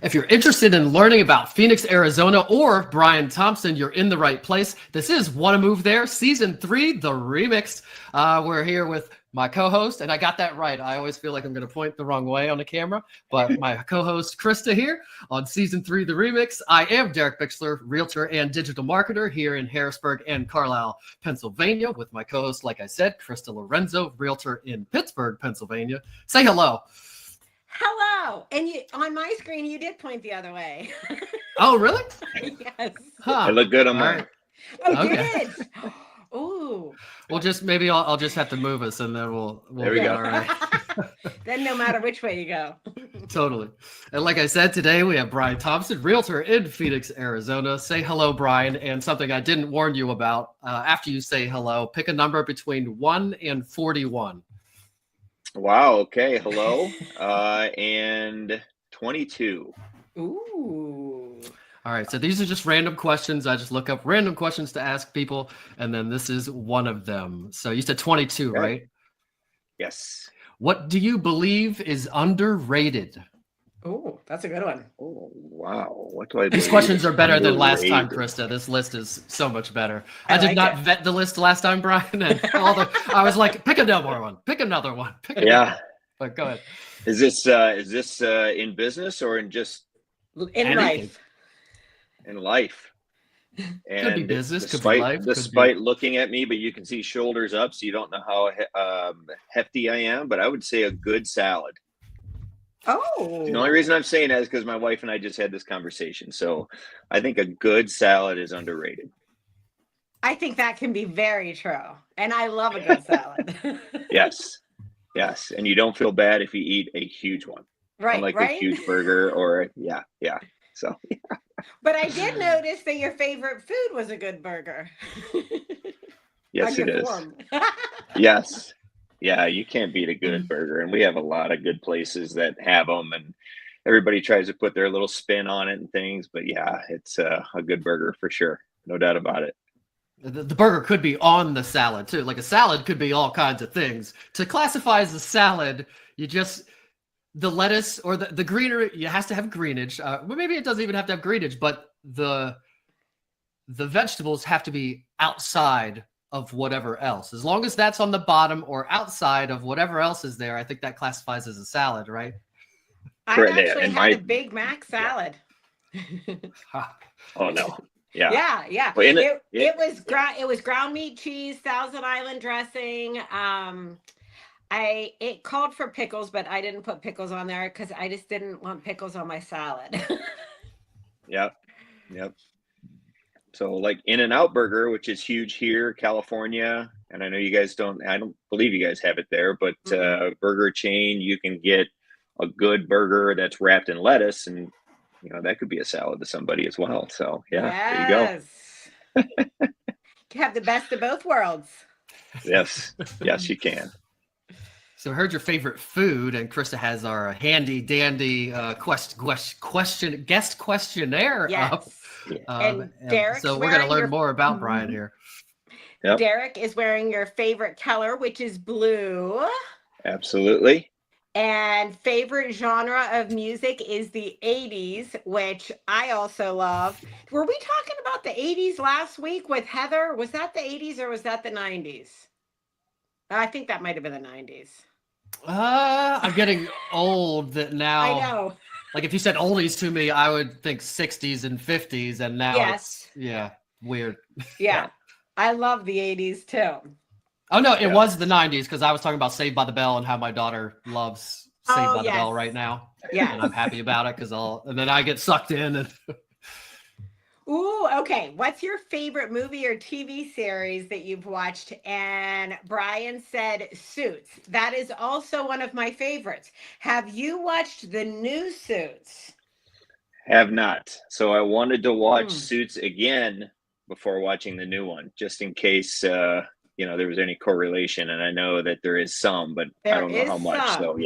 If you're interested in learning about Phoenix, Arizona, or Brian Thompson, you're in the right place. This is Wanna Move There, Season 3, The Remix. We're here with my co-host, and I got that right. I always feel like I'm going to point the wrong way on the camera, but my co-host, Krista, here on Season 3, The Remix. I am DerekBicksler, Realtor and digital marketer here in Harrisburg and Carlisle, Pennsylvania, with my co-host, like I said, Krista.Lorenzo, Realtor in Pittsburgh, Pennsylvania. Say hello. Hello. And you on my screen, you did point the other way. Oh, really? Yes. Huh. I look good on mine. Oh, you Okay. did. Ooh. Well, maybe I'll just have to move us, and then we'll There we be go. all right. Then no matter which way you go. Totally. And like I said, today we have Brian Thompson, Realtor in Phoenix, Arizona. Say hello, Brian. And something I didn't warn you about, after you say hello, pick a number between 1 and 41. Wow. Okay. Hello. And 22. Ooh. All right. So these are just random questions. I just look up random questions to ask people, and then this is one of them. So you said 22, Okay. right? Yes. What do you believe is underrated? Ooh, that's a good one. Oh, wow. What do I These believe questions is are better than last time, underrated? Krista. This list is so much better. I I did like not it. vet the list last time, Brian. And I was like, pick another one. Pick another one. Pick another Yeah. one. But go ahead. Is this in business or in just In Anything. life. in life? And Could be business, could be life, could be- despite looking at me, but you can see shoulders up, so you don't know how hefty I am. But I would say a good salad. Oh. The only reason I'm saying that is because my wife and I just had this conversation. So I think a good salad is underrated. I think that can be very true. And I love a good salad. Yes. Yes. And you don't feel bad if you eat a huge one. Right, Unlike a right? huge burger or yeah. So But I did notice that your favorite food was a good burger. yes, On it your is. form. Yes. Yeah, you can't beat a good burger. And we have a lot of good places that have them, and everybody tries to put their little spin on it and things. But yeah, it's a good burger for sure. No doubt about it. The burger could be on the salad too. Like a salad could be all kinds of things. To classify as a salad, the lettuce or the greenery, it has to have greenage. Well, maybe it doesn't even have to have greenage, but the vegetables have to be outside of whatever else. As long as that's on the bottom or outside of whatever else is there, I think that classifies as a salad, right? I Correct, yeah, actually and had my- a Big Mac salad. Ha. Oh no. Yeah. Yeah. Well, It was ground meat, cheese, Thousand Island dressing. It called for pickles, but I didn't put pickles on there because I just didn't want pickles on my salad. Yep. So like In-N-Out Burger, which is huge here, California, and I know you guys I don't believe you guys have it there, but burger chain, you can get a good burger that's wrapped in lettuce, and that could be a salad to somebody as well. So yeah, there you go. You have the best of both worlds. Yes, you can. So I heard your favorite food, and Krista has our handy dandy guest questionnaire up. Yes. And Derek's so we're going to wearing learn your- more about Brian here. Yep. Derek is wearing your favorite color, which is blue. Absolutely. And favorite genre of music is the 80s, which I also love. Were we talking about the 80s last week with Heather? Was that the 80s or was that the 90s? I think that might have been the 90s. I'm getting old now. I know. Like if you said oldies to me, I would think 60s and 50s, and now Yes. it's weird. Yeah. I love the 80s too. Oh no, it was the 90s because I was talking about Saved by the Bell and how my daughter loves Saved by the yes. Bell right now. Yeah. And I'm happy about it because and then I get sucked in. And Ooh, okay. What's your favorite movie or TV series that you've watched? And Brian said Suits. That is also one of my favorites. Have you watched the new Suits? Have not. So I wanted to watch Suits again before watching the new one, just in case there was any correlation. And I know that there is some, but I don't know how much. So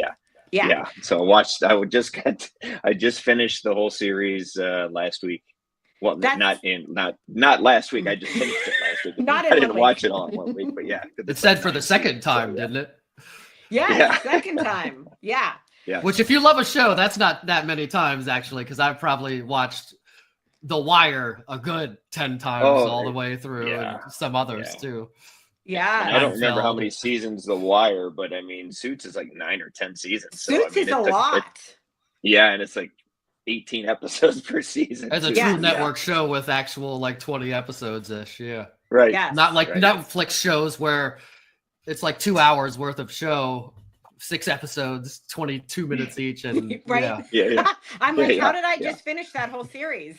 yeah. So I just finished the whole series last week. Well, not last week. I just finished it last week. Not in I didn't 1 week. watch it all in 1 week, but yeah. it said for the second time, didn't it? Yes, Yeah. second time. Yeah. Yeah. Which, if you love a show, that's not that many times actually, because I've probably watched The Wire a good 10 times all the way through, and some others too. Yeah. And I don't remember how many seasons The Wire, but I mean, Suits is like 9 or 10 seasons. Suits is a lot. And it's like 18 episodes per season. It's a true network show with actual like 20 episodes ish. Yeah. Right. Yes. Not like Netflix shows where it's like 2 hours worth of show, 6 episodes, 22 minutes each. And right. Yeah. I'm like, how did I just finish that whole series?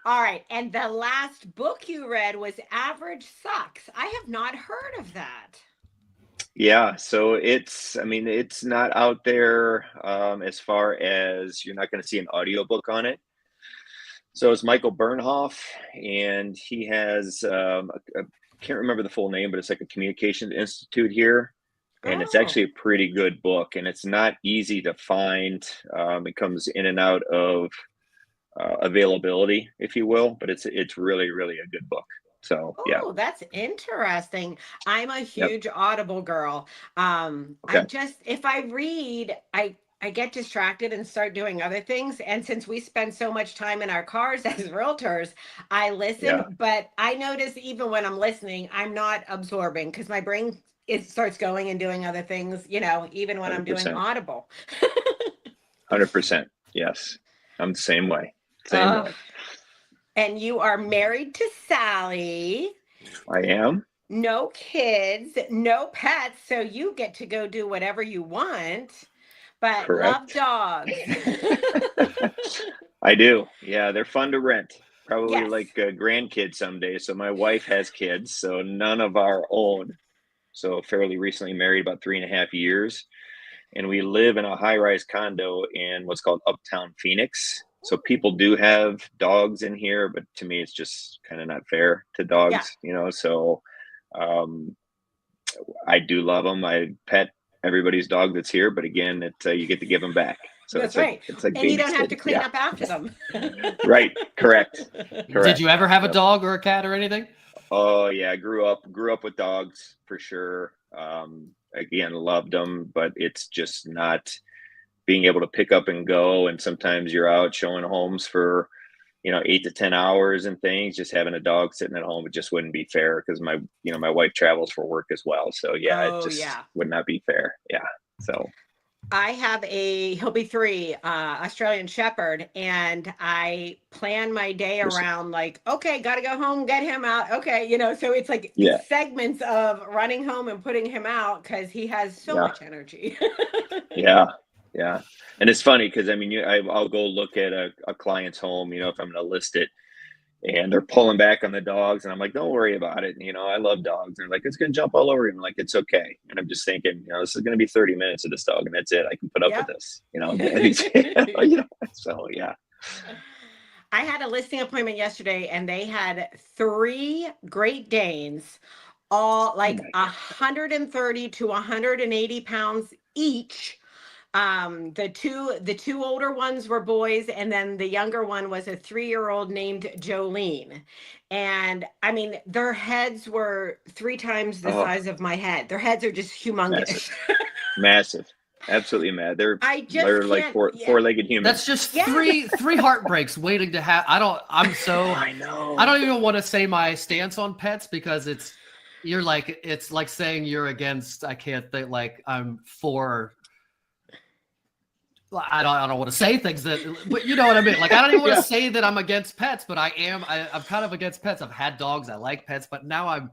All right. And the last book you read was Average Sucks. I have not heard of that. Yeah, so it's not out there as far as you're not going to see an audiobook on it. So it's Michael Bernhoff, and he has, I can't remember the full name, but it's like a communications institute here. And it's actually a pretty good book, and it's not easy to find. It comes in and out of availability, if you will, but it's really, really a good book. So that's interesting. I'm a huge Audible girl. If I read, I get distracted and start doing other things. And since we spend so much time in our cars as realtors, I listen, but I notice even when I'm listening, I'm not absorbing because my brain starts going and doing other things, even when 100%. I'm doing Audible. 100%. Yes. I'm the same way. Same way. And you are married to Sally. I am. No kids, no pets. So you get to go do whatever you want, but Correct. love dogs. I do. Yeah, they're fun to rent. Probably like grandkids someday. So my wife has kids, so none of our own. So fairly recently married, about 3.5 years. And we live in a high-rise condo in what's called Uptown Phoenix. So people do have dogs in here, but to me, it's just kind of not fair to dogs, so I do love them. I pet everybody's dog that's here, but again, you get to give them back. So that's right. It's like and you don't have to clean up after them. Right. Correct. Did you ever have a dog or a cat or anything? Oh yeah. I grew up with dogs for sure. Again, loved them, but it's just not being able to pick up and go. And sometimes you're out showing homes for, 8 to 10 hours and things. Just having a dog sitting at home, it just wouldn't be fair because my wife travels for work as well. So it just would not be fair. Yeah. So I have he'll be 3, Australian Shepherd, and I plan my day around like, okay, got to go home, get him out. Okay. So it's like segments of running home and putting him out because he has so much energy. Yeah. And it's funny because I'll go look at a client's home, if I'm going to list it, and they're pulling back on the dogs, and I'm like, don't worry about it. I love dogs. They're like, it's going to jump all over you. I'm like, it's okay. And I'm just thinking, this is going to be 30 minutes of this dog, and that's it. I can put up with this, so yeah. I had a listing appointment yesterday, and they had 3 Great Danes, all like 130 to 180 pounds each. The two older ones were boys, and then the younger one was a 3-year-old named Jolene. And their heads were 3 times the size of my head. Their heads are just humongous. Massive. Absolutely mad. They're like four-legged humans. That's just three heartbreaks waiting to happen. I know. I don't even want to say my stance on pets because it's like saying you're against. I can't think like I'm for. I don't want to say things but you know what I mean? Like, I don't even want to say that I'm against pets, but I'm kind of against pets. I've had dogs. I like pets, but now I'm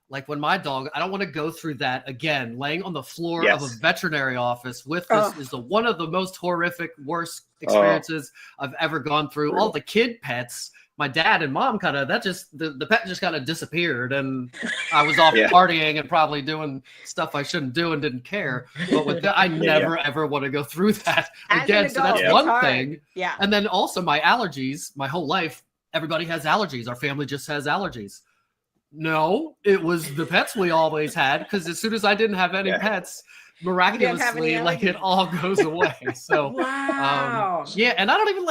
like when my dog, I don't want to go through that again, laying on the floor of a veterinary office with this is one of the most horrific, worst experiences I've ever gone through. All the kid pets, my dad and mom the pet just kind of disappeared, and I was off partying and probably doing stuff I shouldn't do and didn't care. But with that, I never ever want to go through that again. So that's one thing. Yeah. And then also my allergies. My whole life, everybody has allergies. Our family just has allergies. No, it was the pets we always had because as soon as I didn't have any pets, miraculously, it all goes away. So, wow. And I don't even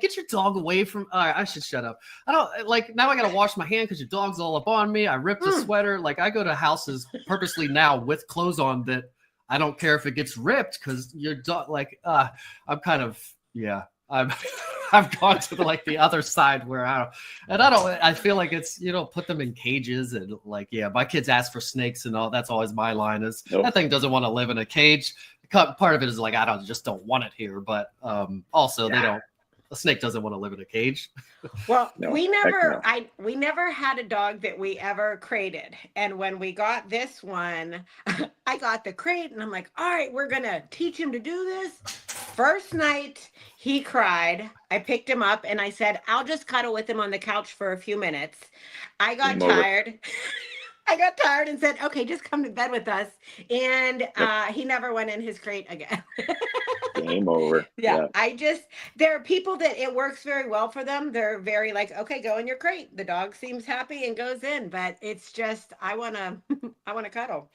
get your dog away from. I should shut up. I don't now. I gotta wash my hand because your dog's all up on me. I ripped a sweater. Like I go to houses purposely now with clothes on that I don't care if it gets ripped because you're like, I'm kind of, yeah, I've gone to the other side where I feel like it's, put them in cages and like, yeah, my kids ask for snakes and all. That's always my line is that thing doesn't want to live in a cage. Part of it is like, I just don't want it here. But also a snake doesn't want to live in a cage. Well, we never had a dog that we ever crated. And when we got this one, I got the crate and I'm like, all right, we're going to teach him to do this. First night he cried. I picked him up and I said, I'll just cuddle with him on the couch for a few minutes. I got tired. I got tired and said, okay, just come to bed with us. And he never went in his crate again. Game over. Yeah. There are people that it works very well for them. They're very like, okay, go in your crate. The dog seems happy and goes in, but it's just, I want to cuddle.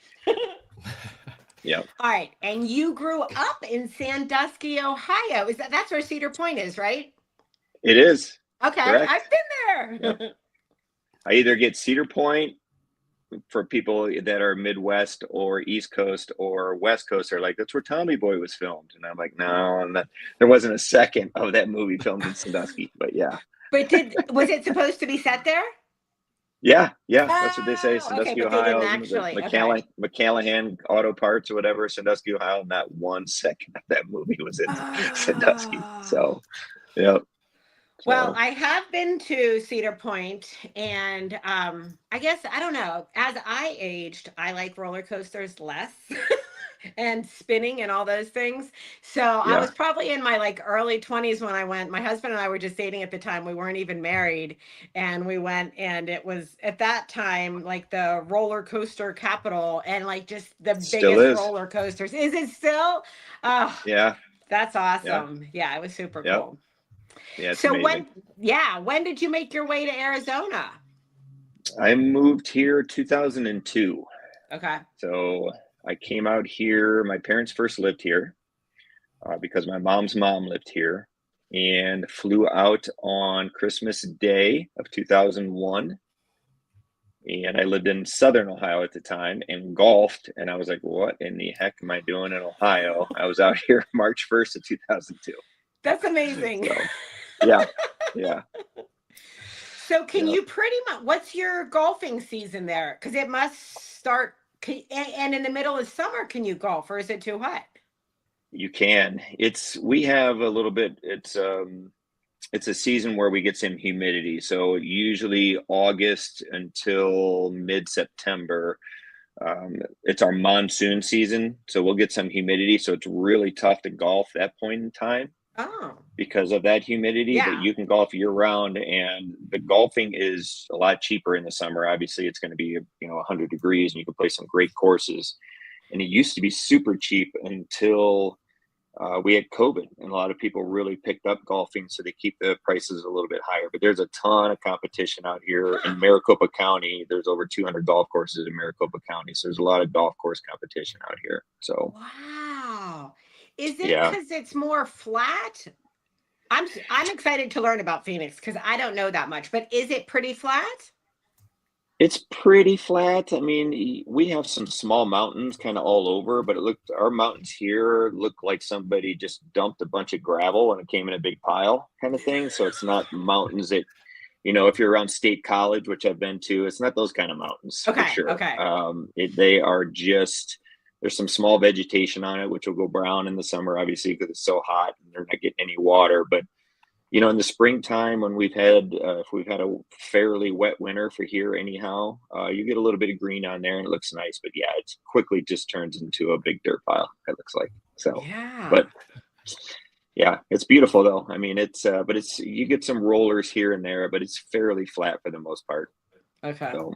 Yeah. All right. And you grew up in Sandusky, Ohio. That's where Cedar Point is, right? It is. Okay. Correct. I've been there. Yep. I either get Cedar Point for people that are Midwest or East Coast or West Coast are like, that's where Tommy Boy was filmed. And I'm like, no, there wasn't a second of that movie filmed in Sandusky, but yeah. But was it supposed to be set there? Yeah. That's what they say. Sandusky, okay, Ohio. Actually, McCallahan Auto Parts or whatever, Sandusky, Ohio. Not 1 second of that movie was in Sandusky. So, yeah. Well, I have been to Cedar Point, and I guess, I don't know, as I aged, I like roller coasters less and spinning and all those things. So I was probably in my early 20s when I went. My husband and I were just dating at the time. We weren't even married, and we went, and it was at that time the roller coaster capital and just the biggest roller coasters. Is it still? Yeah. That's awesome. Yeah, it was super cool. Yeah, so amazing. when did you make your way to Arizona? I moved here 2002. Okay. So I came out here. My parents first lived here because my mom's mom lived here, and flew out on Christmas Day of 2001. And I lived in Southern Ohio at the time and golfed. And I was like, what in the heck am I doing in Ohio? I was out here March 1st of 2002. That's amazing. So, yeah. So can you pretty much, what's your golfing season there? Because it must start, and in the middle of summer, can you golf, or is it too hot? You can. We have a little bit, it's a season where we get some humidity. So usually August until mid-September, it's our monsoon season. So we'll get some humidity. So it's really tough to golf that point in time. Oh. Because of that humidity, but you can golf year round, and the golfing is a lot cheaper in the summer. Obviously it's going to be 100 degrees and you can play some great courses, and it used to be super cheap until we had COVID, and a lot of people really picked up golfing, so they keep the prices a little bit higher. But there's a ton of competition out here in Maricopa County. There's over 200 golf courses in Maricopa County, so there's a lot of golf course competition out here. So wow. Is it because it's more flat? I'm excited to learn about Phoenix because I don't know that much, but is it pretty flat? It's pretty flat. I mean, we have some small mountains kind of all over, but our mountains here look like somebody just dumped a bunch of gravel and it came in a big pile kind of thing. So it's not mountains that, if you're around State College, which I've been to, it's not those kind of mountains. Okay. For sure. Okay. They are just, there's some small vegetation on it, which will go brown in the summer, obviously, because it's so hot and they're not getting any water. But, in the springtime, when if we've had a fairly wet winter for here anyhow, you get a little bit of green on there and it looks nice. But yeah, it quickly just turns into a big dirt pile, it looks like. So, but yeah, it's beautiful though. I mean, but you get some rollers here and there, but it's fairly flat for the most part. Okay. So.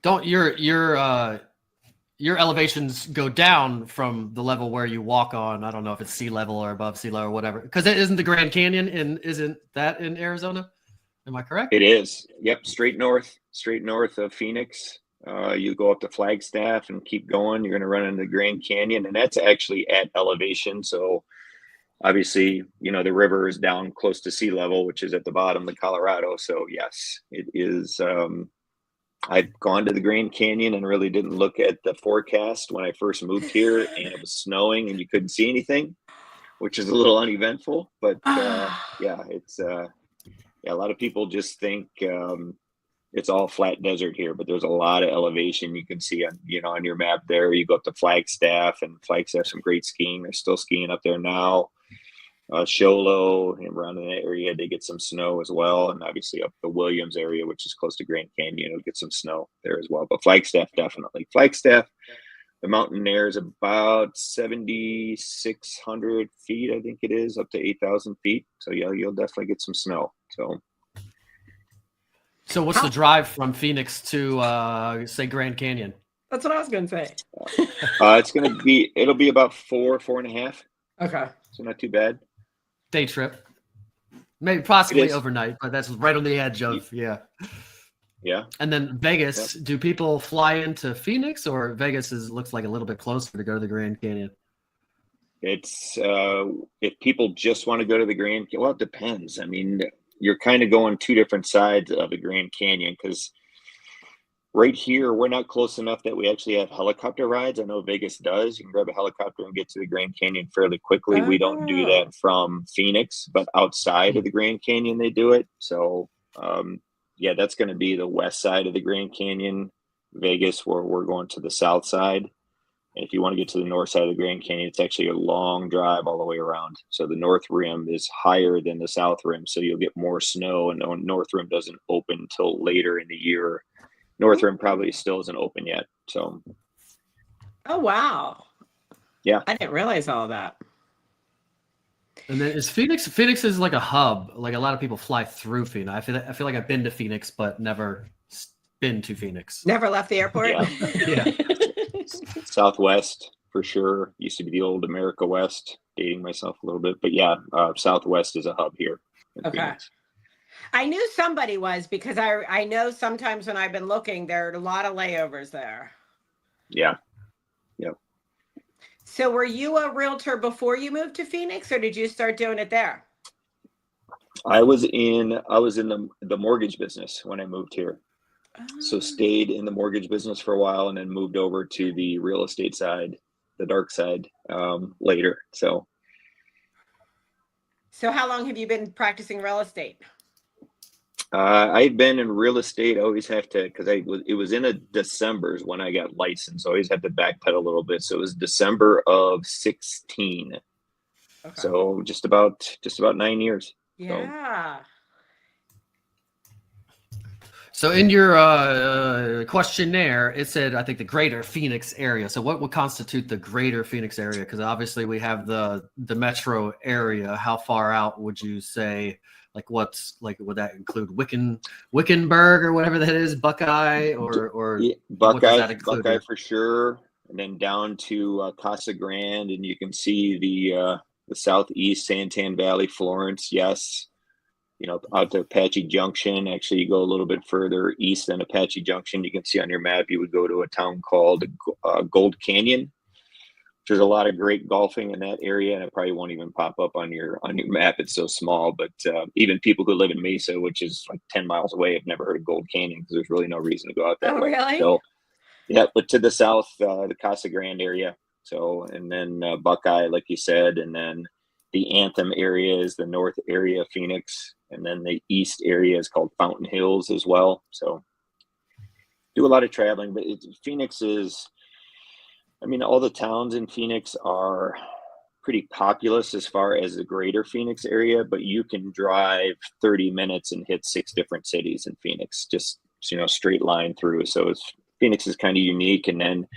Don't your elevations go down from the level where you walk on. I don't know if it's sea level or above sea level or whatever, because it isn't the Grand Canyon isn't that in Arizona? Am I correct? It is. Yep. Straight north of Phoenix. You go up to Flagstaff and keep going. You're going to run into the Grand Canyon, and that's actually at elevation. So obviously, the river is down close to sea level, which is at the bottom of Colorado. So yes, it is. I've gone to the Grand Canyon and really didn't look at the forecast when I first moved here, and it was snowing and you couldn't see anything, which is a little uneventful. But yeah, it's yeah, a lot of people just think it's all flat desert here, but there's a lot of elevation you can see on on your map there. You go up to Flagstaff, and Flagstaff some great skiing. They're still skiing up there now. Sholo and around in that area, they get some snow as well, and obviously up the Williams area, which is close to Grand Canyon, it'll get some snow there as well. But Flagstaff, definitely. Flagstaff, the mountain there is about 7,600 feet, I think it is, up to 8,000 feet. So yeah, you'll definitely get some snow. So what's the drive from Phoenix to say Grand Canyon? That's what I was going to say. It'll be about 4.5. Okay. So not too bad. Day trip. Maybe possibly overnight, but that's right on the edge of, yeah. And then Vegas, do people fly into Phoenix, or Vegas looks like a little bit closer to go to the Grand Canyon? It's if people just want to go to the Grand Canyon, well, it depends. I mean, you're kind of going two different sides of the Grand Canyon, because right here, we're not close enough that we actually have helicopter rides. I know Vegas does. You can grab a helicopter and get to the Grand Canyon fairly quickly. We don't do that from Phoenix, but outside of the Grand Canyon, they do it. So, yeah, that's going to be the west side of the Grand Canyon, Vegas, where we're going to the south side. And if you want to get to the north side of the Grand Canyon, it's actually a long drive all the way around. So the north rim is higher than the south rim, so you'll get more snow, and the north rim doesn't open until later in the year. North rim probably still isn't open yet. So. Oh, wow. Yeah. I didn't realize all that. And then is Phoenix is like a hub. Like a lot of people fly through Phoenix. I feel like I've been to Phoenix, but never been to Phoenix. Never left the airport? Yeah. Southwest, for sure. Used to be the old America West, dating myself a little bit. But yeah, Southwest is a hub here. Okay. Phoenix. I knew somebody was, because I know sometimes when I've been looking, there are a lot of layovers there. Yeah. Yep. So were you a realtor before you moved to Phoenix, or did you start doing it there? I was in the mortgage business when I moved here. So stayed in the mortgage business for a while, and then moved over to the real estate side, the dark side, later. So how long have you been practicing real estate? I've been in real estate. I always have to, because it was in a December's when I got licensed. So I always had to backpedal a little bit. So it was December of 16. Okay. So just about 9 years. Yeah. So in your questionnaire, it said, I think, the greater Phoenix area. So what would constitute the greater Phoenix area? Because obviously we have the metro area. How far out would you say? Like would that include Wickenburg or whatever that is, Buckeye or yeah, Buckeye for sure, and then down to Casa Grande, and you can see the southeast Santan Valley, Florence. Yes, out to Apache Junction. Actually, you go a little bit further east than Apache Junction. You can see on your map, you would go to a town called Gold Canyon. There's a lot of great golfing in that area, and it probably won't even pop up on your map. It's so small, but even people who live in Mesa, which is like 10 miles away, have never heard of Gold Canyon, because there's really no reason to go out that way. Really? So, yeah, but to the south, the Casa Grande area. So, and then Buckeye, like you said, and then the Anthem area is the north area of Phoenix, and then the east area is called Fountain Hills as well. So, do a lot of traveling, but Phoenix is. I mean, all the towns in Phoenix are pretty populous as far as the greater Phoenix area, but you can drive 30 minutes and hit 6 different cities in Phoenix, just, straight line through. So Phoenix is kind of unique. And then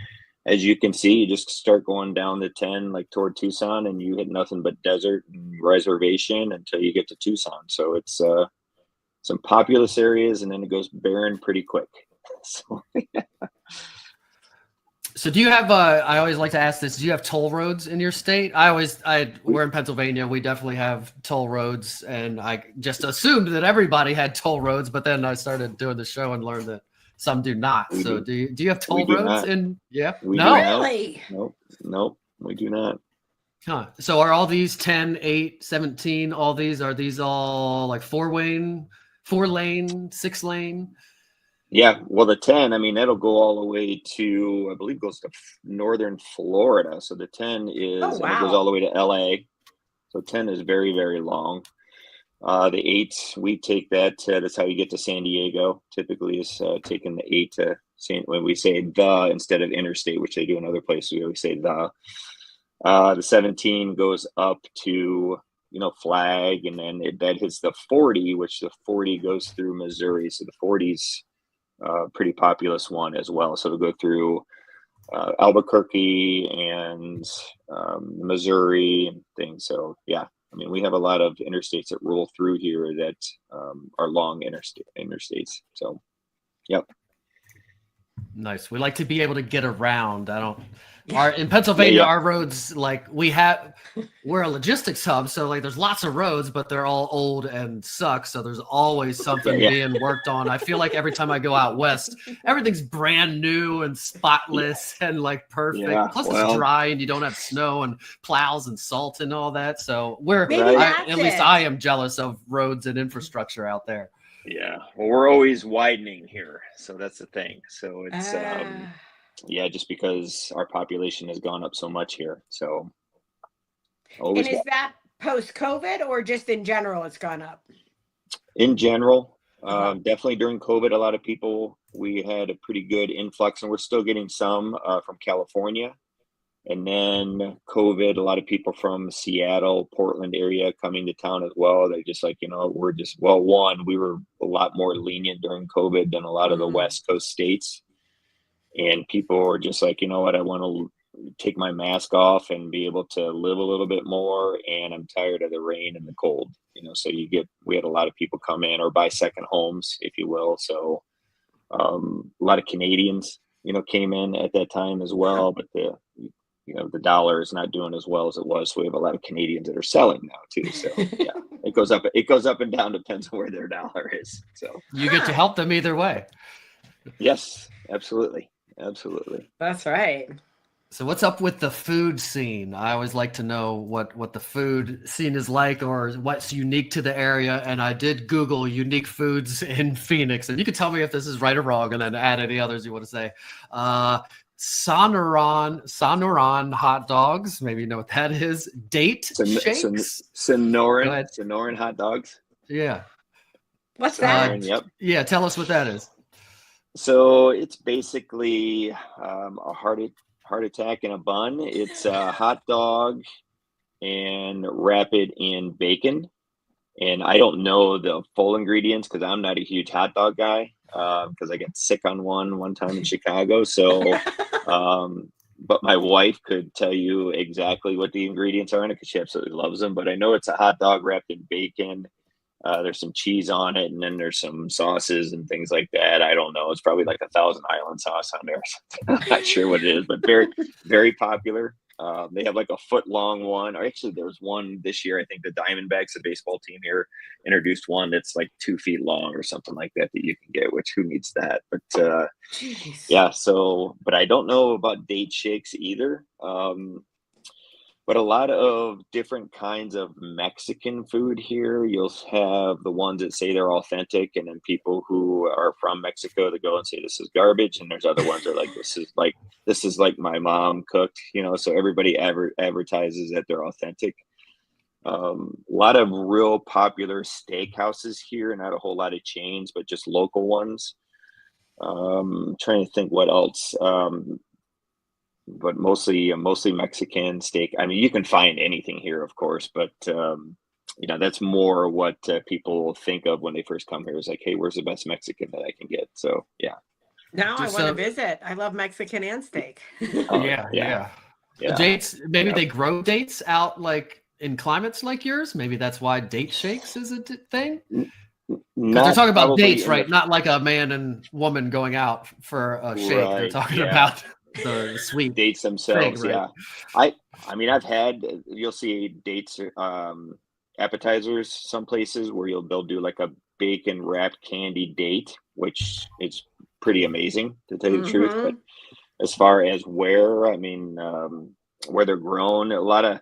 as you can see, you just start going down the 10, like toward Tucson, and you hit nothing but desert and reservation until you get to Tucson. So it's some populous areas, and then it goes barren pretty quick. So, yeah. So do you have, I always like to ask this, do you have toll roads in your state? We're in Pennsylvania. We definitely have toll roads, and I just assumed that everybody had toll roads, but then I started doing the show and learned that some do not. So do you have toll roads in? Yeah. No. Really? Nope. We do not. Huh. So are all these 10, 8, 17, are these all like 4-lane, 6-lane? Yeah, well, the 10, I mean, that'll go all the way to, I believe, goes to northern Florida. So the 10 Oh, is, and it goes all wow. the way to LA. So 10 is very, very long. The 8, we take that. That's how you get to San Diego. Typically, is taking the 8 to when we say the instead of interstate, which they do in other places. We always say the. The 17 goes up to Flag, and then that hits the 40, which the 40 goes through Missouri. So the 40's pretty populous one as well. So it'll go through Albuquerque and Missouri and things. So yeah, I mean, we have a lot of interstates that roll through here that are long interstates. So, yep. Nice. We like to be able to get around. In Yeah, Pennsylvania, yeah. our roads, like we're a logistics hub. So like there's lots of roads, but they're all old and suck. So there's always something Yeah. being worked on. I feel like every time I go out west, everything's brand new and spotless and like perfect. Yeah, Plus well, it's dry and you don't have snow and plows and salt and all that. So Maybe at least it. I am jealous of roads and infrastructure out there. Yeah, well, we're always widening here, so that's the thing. So it's yeah, just because our population has gone up so much here, so always. And is that post-COVID or just in general it's gone up? In general, definitely during COVID, a lot of people, we had a pretty good influx, and we're still getting some from California. And then COVID, a lot of people from Seattle, Portland area coming to town as well. They're just like, we're just, well, one, we were a lot more lenient during COVID than a lot of the West Coast states. And people were just like, you know what, I want to take my mask off and be able to live a little bit more. And I'm tired of the rain and the cold, so we had a lot of people come in or buy second homes, if you will. So a lot of Canadians, came in at that time as well, but the dollar is not doing as well as it was. So we have a lot of Canadians that are selling now too. So yeah, it goes up and down, depends on where their dollar is. So you get to help them either way. Yes, absolutely. Absolutely. That's right. So what's up with the food scene? I always like to know what the food scene is like or what's unique to the area. And I did Google unique foods in Phoenix. And you can tell me if this is right or wrong and then add any others you want to say. Sonoran hot dogs. Maybe you know what that is. Date shakes. Sonoran hot dogs. Yeah. What's that? Yep. Yeah. Tell us what that is. So it's basically a heart attack in a bun. It's a hot dog and wrap it in bacon. And I don't know the full ingredients because I'm not a huge hot dog guy because I got sick on one time in Chicago. So, but my wife could tell you exactly what the ingredients are in it because she absolutely loves them. But I know it's a hot dog wrapped in bacon. There's some cheese on it, and then there's some sauces and things like that. I don't know. It's probably like 1,000 Island sauce on there. I'm not sure what it is, but very, very popular. They have like a foot-long one. Or actually, there was one this year. I think the Diamondbacks, the baseball team here, introduced one that's like 2 feet long or something like that you can get. Which who needs that? But yeah. So, but I don't know about date shakes either. But a lot of different kinds of Mexican food here. You'll have the ones that say they're authentic, and then people who are from Mexico that go and say this is garbage. And there's other ones that are like this is like my mom cooked, So everybody advertises that they're authentic. A lot of real popular steakhouses here, not a whole lot of chains, but just local ones. Trying to think what else. But mostly Mexican steak. I mean, you can find anything here, of course, but that's more what people think of when they first come here. Is like, hey, where's the best Mexican that I can get? So yeah. Now I want to visit. I love Mexican and steak. Yeah. Dates. Maybe they grow dates out like in climates like yours. Maybe that's why date shakes is a thing. Because they're talking about dates, right? Not like a man and woman going out for a shake. Right, they're talking about the sweet dates themselves. Thing, right? Yeah, I mean, you'll see dates, appetizers, some places where they'll do like a bacon wrapped candy date, which is pretty amazing to tell you the truth. But as far as where they're grown, a lot of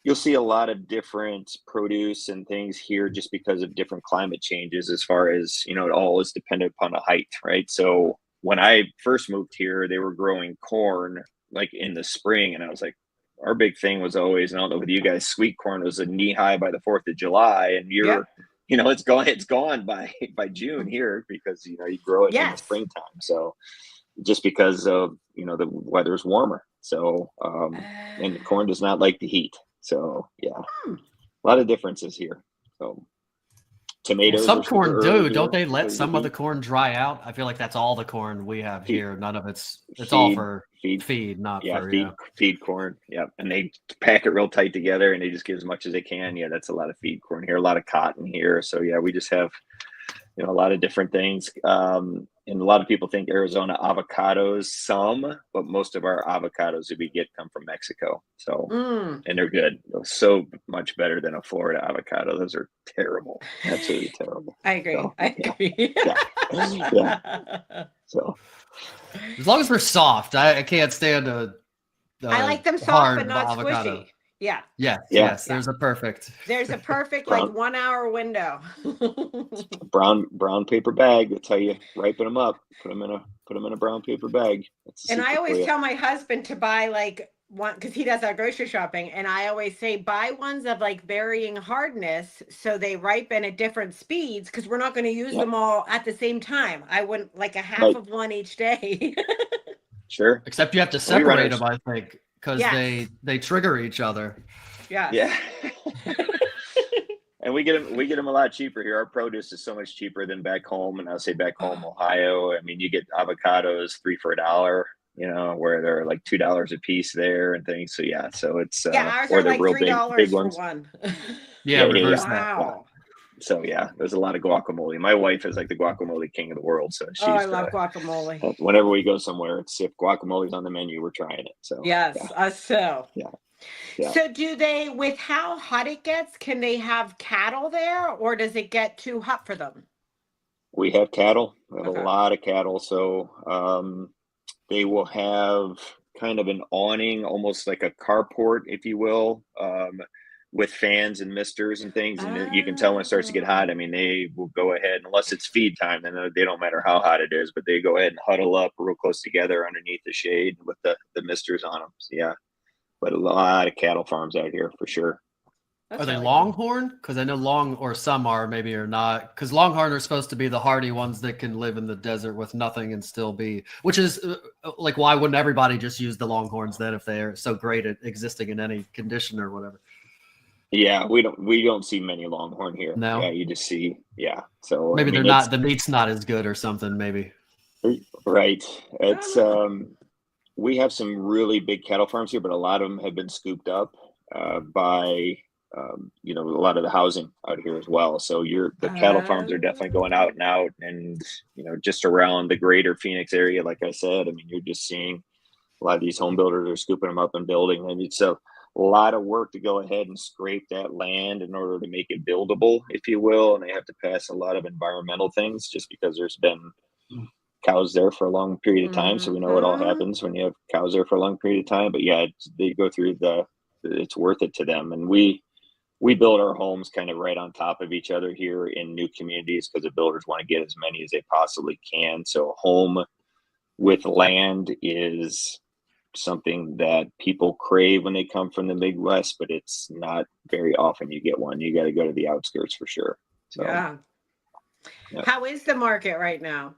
You'll see a lot of different produce and things here just because of different climate changes as far as, it all is dependent upon the height, right? So when I first moved here, they were growing corn like in the spring. And I was like, our big thing was always, and I don't know with you guys, sweet corn was a knee high by the 4th of July. And it's gone by June here because, you grow it in the springtime. So just because of, the weather's warmer. So, and the corn does not like the heat. So yeah, a lot of differences here. So tomatoes. Some corn do, don't they let some of the corn dry out? I feel like that's all the corn we have here. None of it's all for feed, not for feed corn. Yeah, and they pack it real tight together, and they just get as much as they can. Yeah, that's a lot of feed corn here. A lot of cotton here. So yeah, we just have a lot of different things. And a lot of people think Arizona avocados, but most of our avocados that we get come from Mexico. So, and they're good. They're so much better than a Florida avocado. Those are terrible. Absolutely terrible. I agree. So, I agree. Yeah. So, as long as they're soft, I can't stand I like them soft but not avocado. Squishy. Yeah. Yes. There's a perfect like 1 hour window. brown paper bag. That's how you ripen them up. Put them in a brown paper bag. And I always tell my husband to buy like one, because he does our grocery shopping, and I always say buy ones of like varying hardness so they ripen at different speeds, because we're not going to use them all at the same time. I wouldn't like a half of one each day. Sure. Except you have to separate them, I think. Because they trigger each other. Yeah. And we get them a lot cheaper here. Our produce is so much cheaper than back home, and I'll say back home, Ohio. I mean, you get avocados 3 for $1, where they're like $2 a piece there and things. So yeah, so it's ours or are they're like real $3 big for ones. one. Reverse that. Wow. So yeah, there's a lot of guacamole. My wife is like the guacamole king of the world. So she's I love guacamole. Whenever we go somewhere, if guacamole's on the menu, we're trying it. So us so. Yeah. So do they, with how hot it gets, can they have cattle there, or does it get too hot for them? We have cattle. We have a lot of cattle. So they will have kind of an awning, almost like a carport, if you will, with fans and misters and things. And you can tell when it starts to get hot. I mean, they will go ahead, unless it's feed time, then they don't matter how hot it is, but they go ahead and huddle up real close together underneath the shade with the misters on them. So, yeah. But a lot of cattle farms out here for sure. Are they longhorn? Because I know some are, maybe or not. Because longhorn are supposed to be the hardy ones that can live in the desert with nothing and still be, which is like, why wouldn't everybody just use the longhorns then if they're so great at existing in any condition or whatever? Yeah, we don't see many longhorn here. No, yeah, you just see So maybe they're not, the meat's not as good or something. Maybe. Right. It's we have some really big cattle farms here, but a lot of them have been scooped up by a lot of the housing out here as well. So the cattle farms are definitely going out and out, and just around the greater Phoenix area. Like I said, I mean, you're just seeing a lot of these home builders are scooping them up and building, and it's a lot of work to go ahead and scrape that land in order to make it buildable, if you will. And they have to pass a lot of environmental things just because there's been cows there for a long period of time. So we know what all happens when you have cows there for a long period of time. But yeah, they go through it's worth it to them. And we build our homes kind of right on top of each other here in new communities because the builders want to get as many as they possibly can. So a home with land is something that people crave when they come from the Midwest, but it's not very often you get one. You got to go to the outskirts for sure. So, yeah. How is the market right now?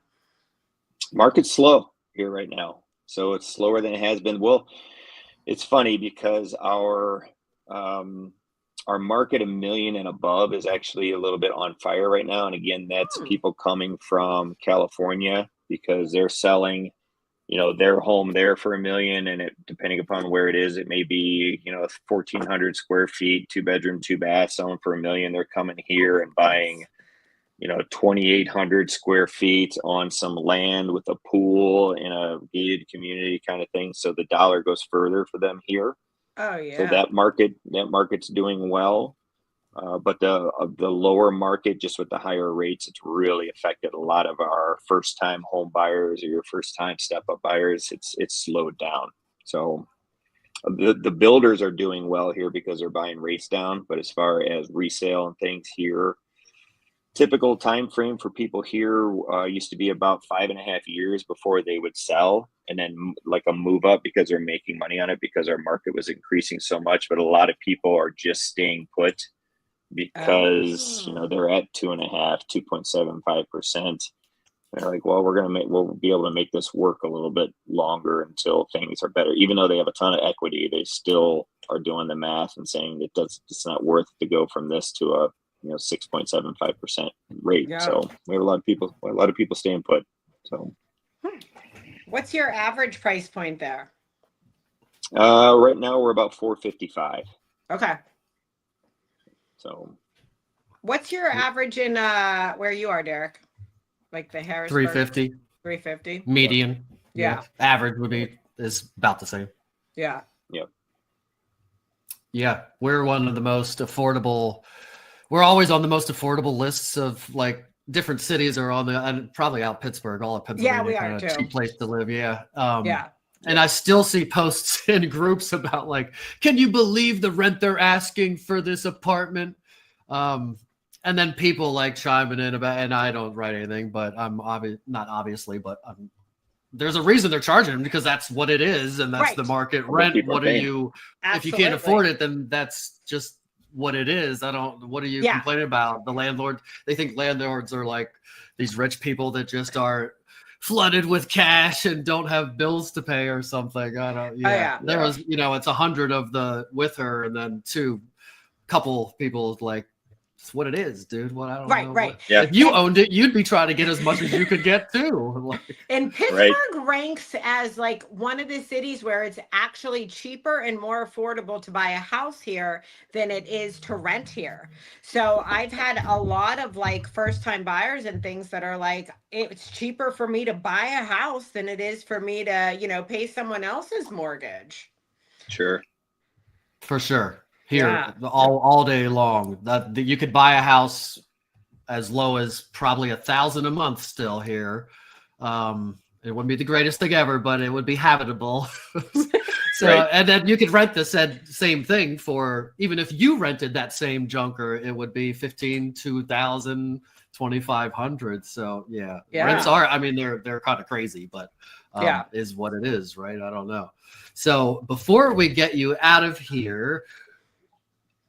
Market's slow here right now. So it's slower than it has been. Well, it's funny because our market $1 million and above is actually a little bit on fire right now. And again, that's people coming from California because they're selling their home there for $1 million, and depending upon where it is, it may be 1,400 square feet, 2-bedroom, 2-bath, selling for $1 million. They're coming here and buying 2,800 square feet on some land with a pool in a gated community kind of thing. So the dollar goes further for them here. Oh yeah. So that market's doing well. But the lower market, just with the higher rates, it's really affected a lot of our first-time home buyers or your first-time step-up buyers. It's slowed down. So The builders are doing well here because they're buying rates down. But as far as resale and things here, typical time frame for people here used to be about 5.5 years before they would sell, and then like a move up because they're making money on it because our market was increasing so much. But a lot of people are just staying put because they're at 2.75%. They're like, well, we'll be able to make this work a little bit longer until things are better. Even though they have a ton of equity, they still are doing the math and saying that it's not worth to go from this to a 6.75% rate. Yeah. So we have a lot of people staying put. So what's your average price point there? Right now we're about 455. Okay. So what's your average in where you are, Derek? Like the Harrisburg? 350. 350. Median. Yeah. Average is about the same. Yeah. Yep. Yeah. We're one of the most affordable. We're always on the most affordable lists of like different cities are on and probably out Pittsburgh, all of Pennsylvania. Yeah, we are too. Cheap place to live. Yeah. Yeah. And I still see posts in groups about like, can you believe the rent they're asking for this apartment? And then people like chiming in about, and I don't write anything, but I'm not obviously, but there's a reason they're charging them because that's what it is. And that's the market rent. What are you, if you can't afford it, then that's just what it is. What are you complaining about? The landlord, they think landlords are like these rich people that just are flooded with cash and don't have bills to pay or something. I don't, there was, it's 100 of the with her and then couple people like, it's what it is, dude. What I don't know. Right. If you owned it, you'd be trying to get as much as you could get too. And Pittsburgh ranks as like one of the cities where it's actually cheaper and more affordable to buy a house here than it is to rent here. So I've had a lot of like first time buyers and things that are like, it's cheaper for me to buy a house than it is for me to, pay someone else's mortgage. Sure. For sure. Here all day long. That you could buy a house as low as probably $1,000 a month still here. It wouldn't be the greatest thing ever, but it would be habitable. And then you could rent the same thing for, even if you rented that same junker, it would be $15,000, $2,000, $2,500. So rents are, they're kind of crazy, but is what it is, right? I don't know. So before we get you out of here,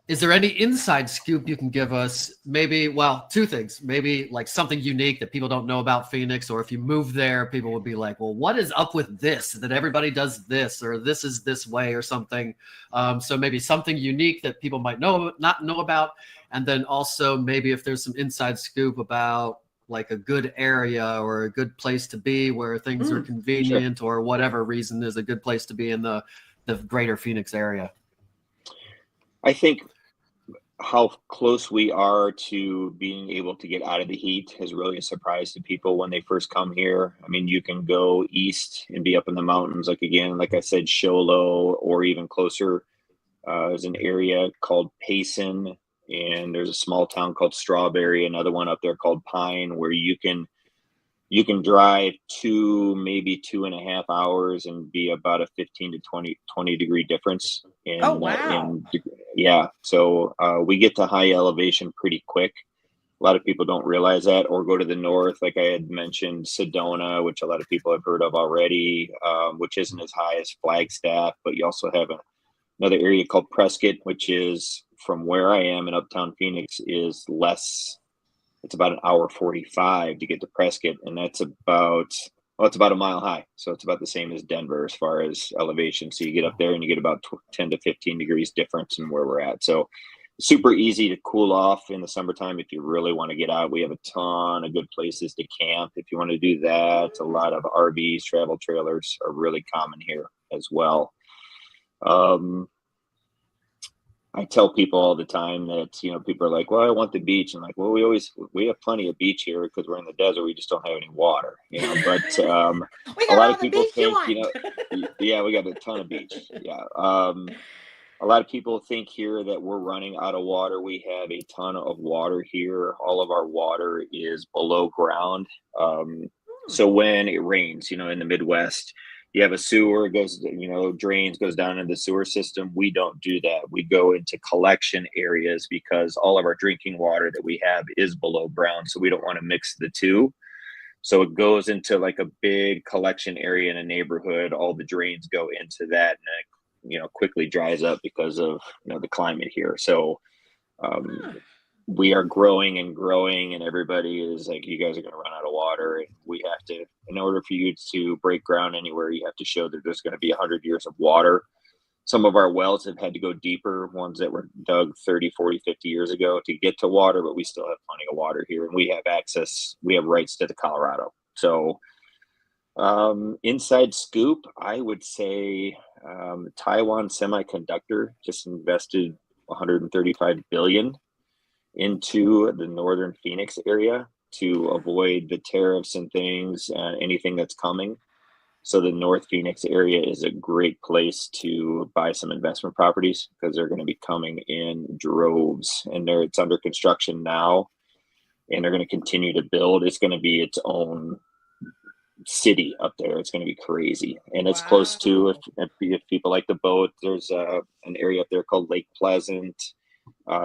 is there any inside scoop you can give us? Maybe, two things. Maybe like something unique that people don't know about Phoenix, or if you move there, people would be like, well, what is up with this? That everybody does this, or this is this way or something. So maybe something unique that people might not know about. And then also maybe if there's some inside scoop about like a good area or a good place to be where things are convenient or whatever reason is a good place to be in the greater Phoenix area. I think how close we are to being able to get out of the heat is really a surprise to people when they first come here. You can go east and be up in the mountains. Like I said, Sholo, or even closer. There's an area called Payson, and there's a small town called Strawberry, another one up there called Pine, where you can drive maybe 2.5 hours and be about a 15 to 20 degree difference. So we get to high elevation pretty quick. A lot of people don't realize that, or go to the north. Like I had mentioned, Sedona, which a lot of people have heard of already, which isn't as high as Flagstaff, but you also have another area called Prescott, which is from where I am in uptown Phoenix is less. It's about an hour 45 to get to Prescott, and that's about a mile high. So it's about the same as Denver as far as elevation. So you get up there and you get about 10 to 15 degrees difference in where we're at. So super easy to cool off in the summertime if you really want to get out. We have a ton of good places to camp if you want to do that. A lot of RVs, travel trailers are really common here as well. I tell people all the time that, people are like, well, I want the beach. And like, well, we have plenty of beach here because we're in the desert. We just don't have any water, but a lot of people think, we got a ton of beach. Yeah. A lot of people think here that we're running out of water. We have a ton of water here. All of our water is below ground. So when it rains, in the Midwest, you have a sewer, goes, drains, goes down into the sewer system. We don't do that. We go into collection areas because all of our drinking water that we have is below ground. So we don't want to mix the two. So it goes into like a big collection area in a neighborhood. All the drains go into that, and it, quickly dries up because of, the climate here. So we are growing and growing, and everybody is like, you guys are going to run out of water. And we have to, in order for you to break ground anywhere, you have to show that there's going to be 100 years of water. Some of our wells have had to go deeper, ones that were dug 30, 40, 50 years ago to get to water, but we still have plenty of water here, and we have access. We have rights to the Colorado. So inside scoop, I would say Taiwan Semiconductor just invested $135 billion into the northern Phoenix area to avoid the tariffs and things, anything that's coming. So the North Phoenix area is a great place to buy some investment properties because they're going to be coming in droves, and it's under construction now, and they're going to continue to build. It's going to be its own city up there. It's going to be crazy, and it's close to, if people like the boat, there's an area up there called Lake Pleasant.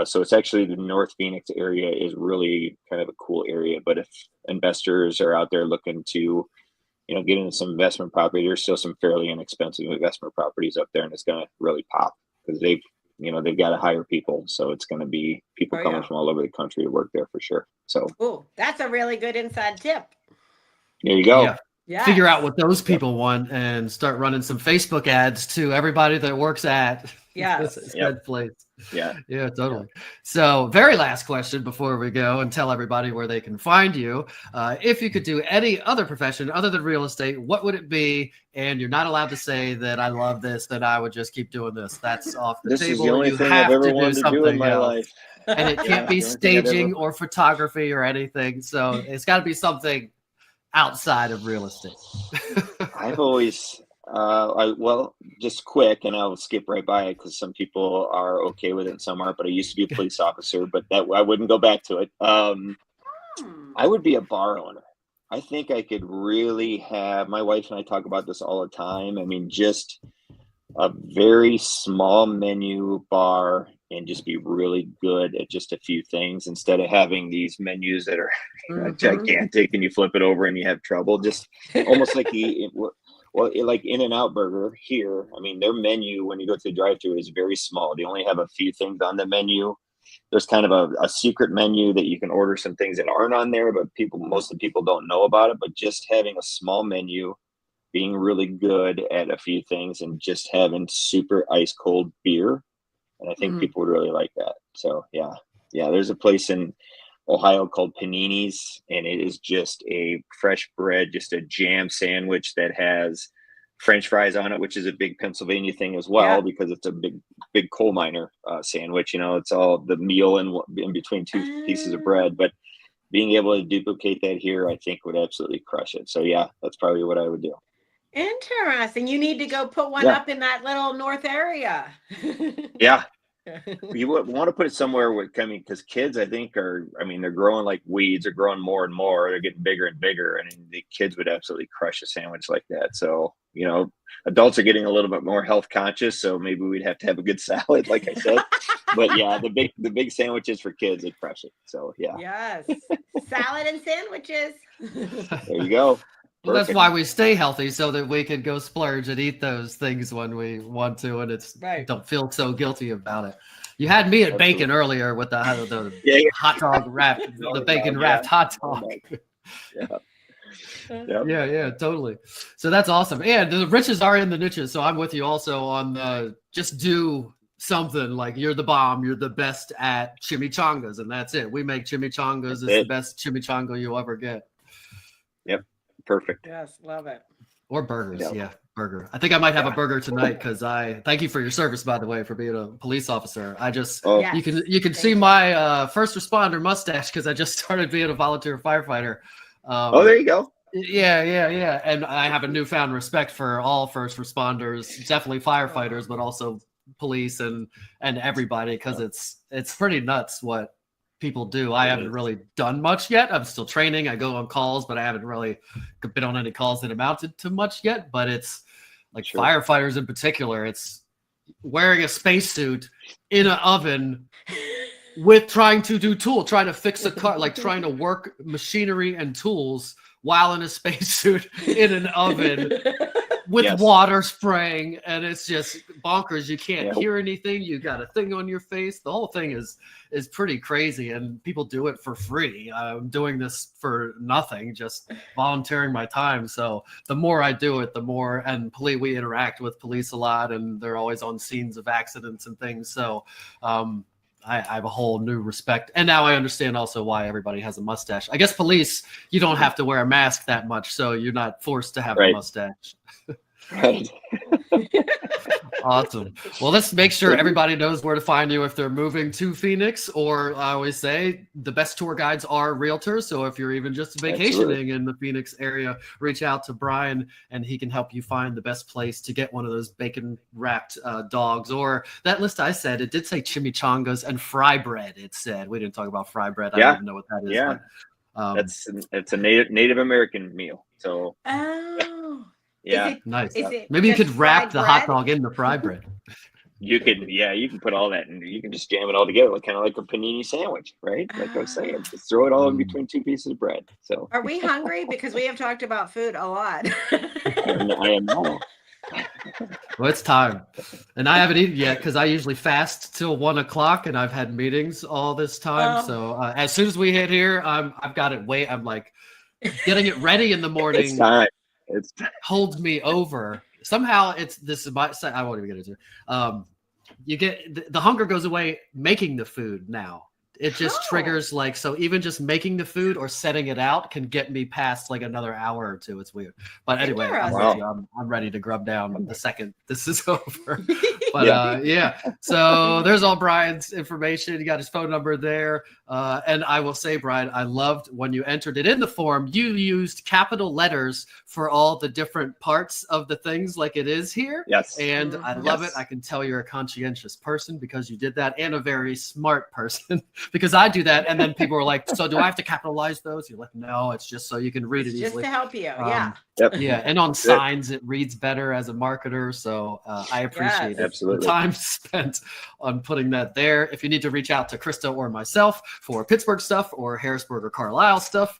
So it's actually, the North Phoenix area is really kind of a cool area. But if investors are out there looking to get into some investment property, there's still some fairly inexpensive investment properties up there, and it's going to really pop because they've got to hire people. So it's going to be people coming from all over the country to work there for sure. So, that's a really good inside tip. There you go. Yeah. Yes. Figure out what those people want and start running some Facebook ads to everybody that works at said place. Yeah, totally. So very last question before we go and tell everybody where they can find you. If you could do any other profession other than real estate, what would it be? And you're not allowed to say that I love this, that I would just keep doing this. That's off the table. This is the only thing I've ever wanted to do in my life. And it can't be staging or photography or anything. So it's got to be something outside of real estate. I've always, just quick, and I'll skip right by it because some people are okay with it and some aren't, but I used to be a police officer, but that I wouldn't go back to it. I would be a bar owner. I think I could really have, my wife and I talk about this all the time. I mean, just a very small menu bar and just be really good at just a few things instead of having these menus that are gigantic and you flip it over and you have trouble. Just almost like like In-N-Out Burger here. I mean, their menu when you go to the drive-thru is very small. They only have a few things on the menu. There's kind of a secret menu that you can order some things that aren't on there, but most of the people don't know about it. But just having a small menu, being really good at a few things, and just having super ice cold beer. And I think people would really like that. So yeah. There's a place in Ohio called Panini's, and it is just a fresh bread, just a jam sandwich that has French fries on it, which is a big Pennsylvania thing as well, because it's a big coal miner sandwich. It's all the meal in between two pieces of bread. But being able to duplicate that here, I think would absolutely crush it. So yeah, that's probably what I would do. Interesting. You need to go put one up in that little north area. Yeah. You would want to put it somewhere because kids, I think, they're growing like weeds. They're growing more and more. They're getting bigger and bigger. And the kids would absolutely crush a sandwich like that. So, adults are getting a little bit more health conscious. So maybe we'd have to have a good salad, like I said. But yeah, the big sandwiches for kids, they'd crush it. So yeah. Yes. Salad and sandwiches. There you go. Well, that's why we stay healthy, so that we can go splurge and eat those things when we want to, and don't feel so guilty about it. You had me at bacon earlier with the hot dog wrap, the bacon wrapped hot dog. Yeah, totally. So that's awesome. And the riches are in the niches. So I'm with you also on just do something like you're the bomb. You're the best at chimichangas, and that's it. We make chimichangas. It's the best chimichanga you'll ever get. Yep. Perfect. Yes, love it. Or burgers. Yeah, burger. I think I might have a burger tonight because I thank you for your service, by the way, for being a police officer. I just you can see my first responder mustache because I just started being a volunteer firefighter. There you go. Yeah. And I have a newfound respect for all first responders, definitely firefighters, but also police and everybody, because it's pretty nuts what people do. I haven't really done much yet. I'm still training. I go on calls, but I haven't really been on any calls that amounted to much yet. But it's like Sure. firefighters in particular, it's wearing a spacesuit in an oven with trying to fix a car, like trying to work machinery and tools while in a spacesuit in an oven with water spraying, and it's just bonkers. You can't hear anything. You got a thing on your face. The whole thing is pretty crazy, and people do it for free. I'm doing this for nothing, just volunteering my time. So the more I do it, the more, and we interact with police a lot, and they're always on scenes of accidents and things. So I have a whole new respect. And now I understand also why everybody has a mustache. I guess police, you don't have to wear a mask that much, so you're not forced to have a mustache. Right. Awesome. Well, let's make sure everybody knows where to find you if they're moving to Phoenix, or I always say the best tour guides are realtors. So if you're even just vacationing in the Phoenix area, reach out to Brian and he can help you find the best place to get one of those bacon wrapped dogs, or that list I said, it did say chimichangas and fry bread. It said, we didn't talk about fry bread. I don't even know what that is. Yeah. But, it's a Native American meal. So yeah, nice. Maybe you could wrap the hot dog in the fry bread. You can put all that and you can just jam it all together, kind of like a panini sandwich, right? Like I was saying, just throw it all in between two pieces of bread. So, are we hungry? Because we have talked about food a lot. I am now. Well, it's time, and I haven't eaten yet because I usually fast till 1 o'clock, and I've had meetings all this time. So as soon as we hit here, I've got it. I'm like getting it ready in the morning. It's time. Holds me over. Somehow I won't even get into it. You get the hunger goes away making the food now. It just triggers so even just making the food or setting it out can get me past like another hour or two. It's weird. But anyway, I'm ready to grub down the second this is over. But so there's all Brian's information. You got his phone number there. And I will say, Brian, I loved when you entered it in the form, you used capital letters for all the different parts of the things like it is here. Yes. And I love it. I can tell you're a conscientious person because you did that, and a very smart person. Because I do that, and then people are like, "So do I have to capitalize those?" You're like, "No, it's just so you can read it easily." Just to help you, Yeah, and on signs it reads better as a marketer. So I appreciate the time spent on putting that there. If you need to reach out to Krista or myself for Pittsburgh stuff or Harrisburg or Carlisle stuff,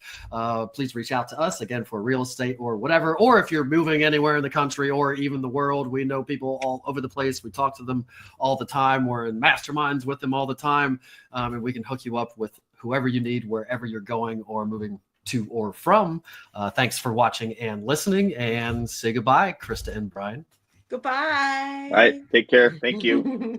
please reach out to us again for real estate or whatever. Or if you're moving anywhere in the country or even the world, we know people all over the place. We talk to them all the time. We're in masterminds with them all the time. And we can hook you up with whoever you need, wherever you're going or moving to or from. Thanks for watching and listening, and say goodbye, Krista and Brian. Goodbye. All right. Take care. Thank you.